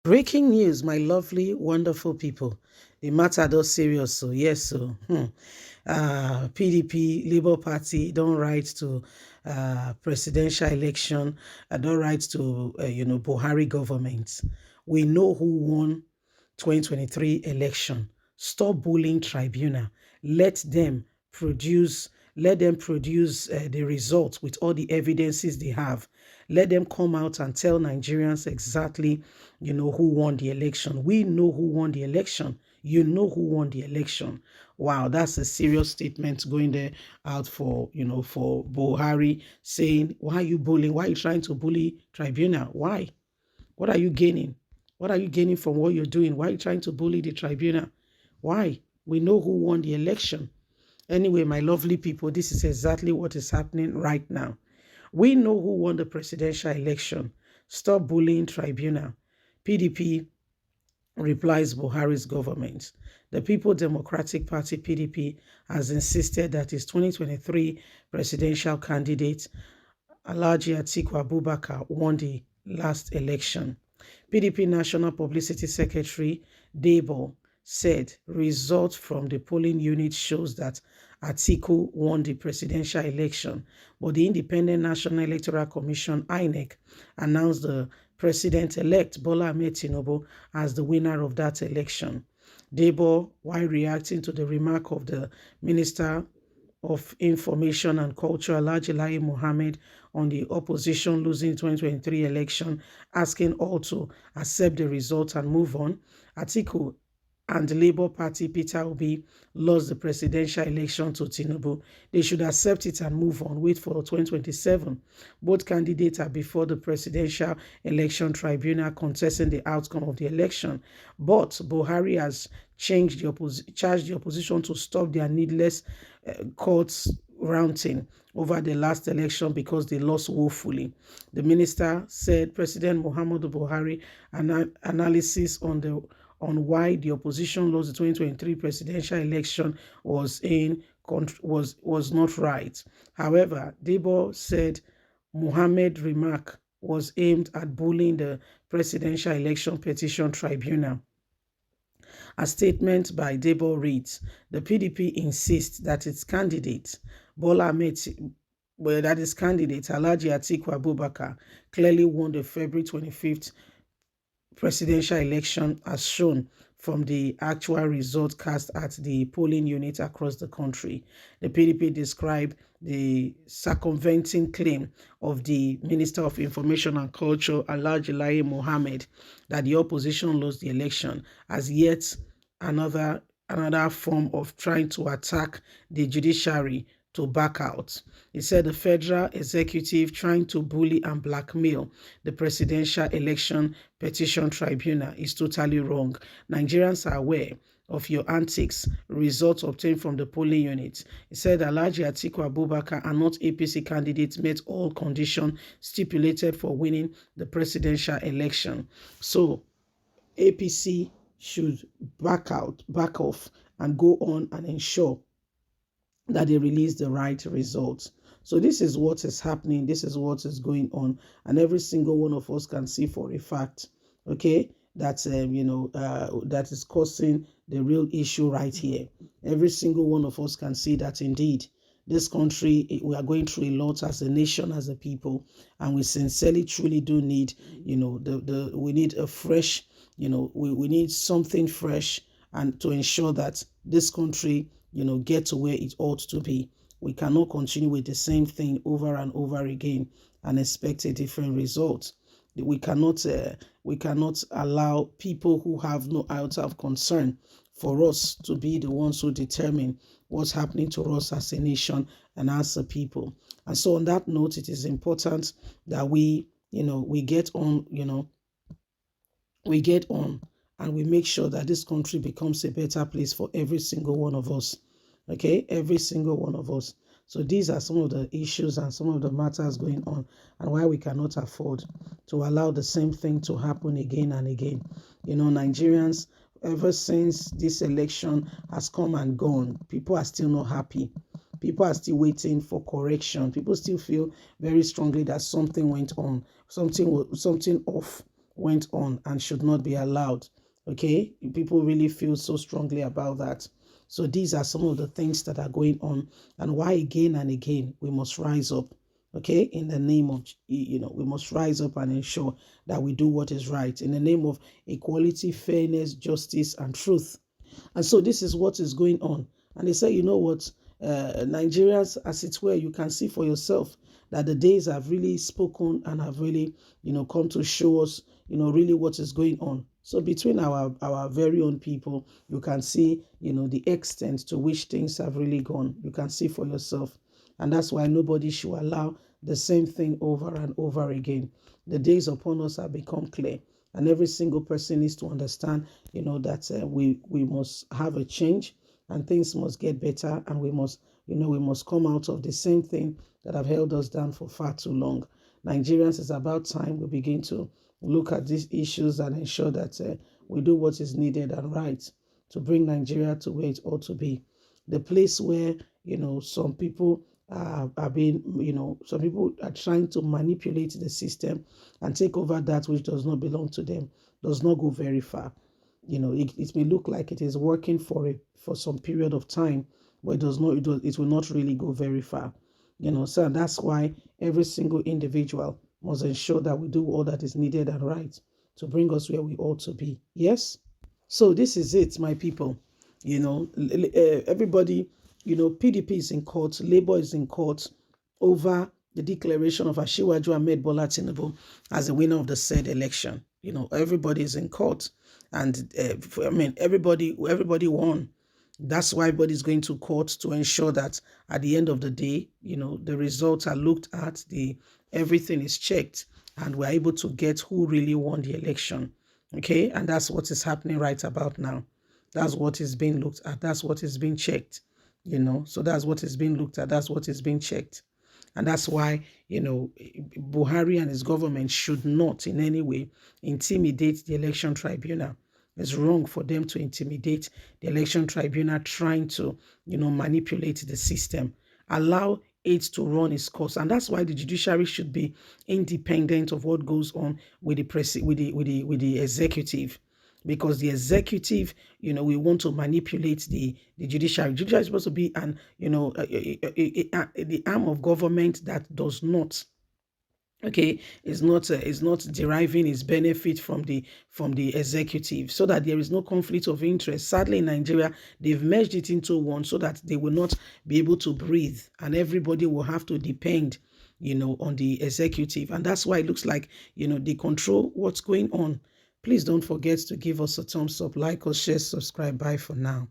Breaking news, my lovely, wonderful people. The matter does serious, so yes, so PDP, Labour Party don't write to presidential election, don't write to Buhari government. We know who won 2023 election. Stop bullying tribunal. Let them produce. Let them produce the results with all the evidences they have. Let them come out and tell Nigerians exactly, who won the election. We know who won the election. You know who won the election. Wow, that's a serious statement going there out for, for Buhari saying, why are you bullying? Why are you trying to bully tribunal? Why? What are you gaining? What are you gaining from what you're doing? Why are you trying to bully the tribunal? Why? We know who won the election. Anyway, my lovely people, this is exactly what is happening right now. We know who won the presidential election. Stop bullying tribunal. PDP replies Buhari's government. The People Democratic Party PDP has insisted that its 2023 presidential candidate Alhaji Atiku Abubakar won the last election. PDP National Publicity Secretary Debo said results from the polling unit shows that Atiku won the presidential election, but the Independent National Electoral Commission (INEC) announced the president-elect Bola Ahmed Tinubu as the winner of that election. Debo, while reacting to the remark of the Minister of Information and Culture, Alhaji Lai Mohammed, on the opposition losing the 2023 election, asking all to accept the result and move on. Atiku and the Labour Party Peter Obi lost the presidential election to Tinubu. They should accept it and move on. Wait for 2027. Both candidates are before the Presidential Election Tribunal contesting the outcome of the election. But Buhari has charged the opposition to stop their needless courts rounding over the last election because they lost woefully. The minister said President Muhammadu Buhari analysis on why the opposition lost the 2023 presidential election was not right. However, Debo said Muhammad's remark was aimed at bullying the Presidential Election Petition Tribunal. A statement by Debo reads, the PDP insists that its candidate, Bola Ahmed, that its candidate, Alhaji Atiku Abubakar, clearly won the February 25th presidential election as shown from the actual result cast at the polling unit across the country. The PDP described the circumventing claim of the Minister of Information and Culture, Alhaji Lai Mohammed, that the opposition lost the election as yet another form of trying to attack the judiciary to back out. He said the federal executive trying to bully and blackmail the Presidential Election Petition Tribunal is totally wrong. Nigerians are aware of your antics, results obtained from the polling unit. He said Alhaji Atiku Abubakar and not APC candidates met all conditions stipulated for winning the presidential election. So APC should back off, and go on and ensure that they release the right results. So this is what is happening. This is what is going on. And every single one of us can see for a fact, okay, that, that is causing the real issue right here. Every single one of us can see that indeed this country, we are going through a lot as a nation, as a people, and we sincerely, truly do need, we need a fresh, we need something fresh, and to ensure that this country, get to where it ought to be. We cannot continue with the same thing over and over again and expect a different result. We cannot allow people who have no iota of concern for us to be the ones who determine what's happening to us as a nation and as a people. And so on that note, it is important that we get on, and we make sure that this country becomes a better place for every single one of us. Okay, every single one of us. So these are some of the issues and some of the matters going on, and why we cannot afford to allow the same thing to happen again and again. Nigerians, ever since this election has come and gone, people are still not happy. People are still waiting for correction. People still feel very strongly that something went on, something off went on and should not be allowed. Okay, people really feel so strongly about that. So these are some of the things that are going on, and why again and again we must rise up. Okay, in the name of, we must rise up and ensure that we do what is right in the name of equality, fairness, justice, and truth. And so this is what is going on. And they say, you know what, Nigerians, as it were, you can see for yourself that the days have really spoken and have really, come to show us, really what is going on. So between our very own people, you can see, the extent to which things have really gone. You can see for yourself. And that's why nobody should allow the same thing over and over again. The days upon us have become clear. And every single person needs to understand, that we must have a change and things must get better, and we must come out of the same thing that have held us down for far too long. Nigerians, it's about time we begin to look at these issues and ensure that we do what is needed and right to bring Nigeria to where it ought to be. The place where, some people are being, some people are trying to manipulate the system and take over that which does not belong to them, does not go very far. It may look like it is working for some period of time, but it does not. It will not really go very far. So that's why every single individual must ensure that we do all that is needed and right to bring us where we ought to be. Yes. So this is it, my people. Everybody, PDP is in court, Labour is in court over the declaration of Asiwaju Ahmed Bola Tinubu as the winner of the said election. Everybody is in court, and everybody won. That's why everybody's going to court to ensure that at the end of the day, the results are looked at, everything is checked, and we're able to get who really won the election. Okay, and that's what is happening right about now. That's what is being looked at. That's what is being checked. So that's what is being looked at. That's what is being checked. And that's why, Buhari and his government should not in any way intimidate the election tribunal. It's wrong for them to intimidate the election tribunal trying to, manipulate the system. Allow it to run its course. And that's why the judiciary should be independent of what goes on with the executive. Because the executive, we want to manipulate the judiciary. Judiciary is supposed to be the arm of government that does not, is not deriving its benefit from the executive, so that there is no conflict of interest. Sadly, in Nigeria, they've merged it into one so that they will not be able to breathe, and everybody will have to depend, on the executive. And that's why it looks like, they control what's going on. Please don't forget to give us a thumbs up, like us, share, subscribe. Bye for now.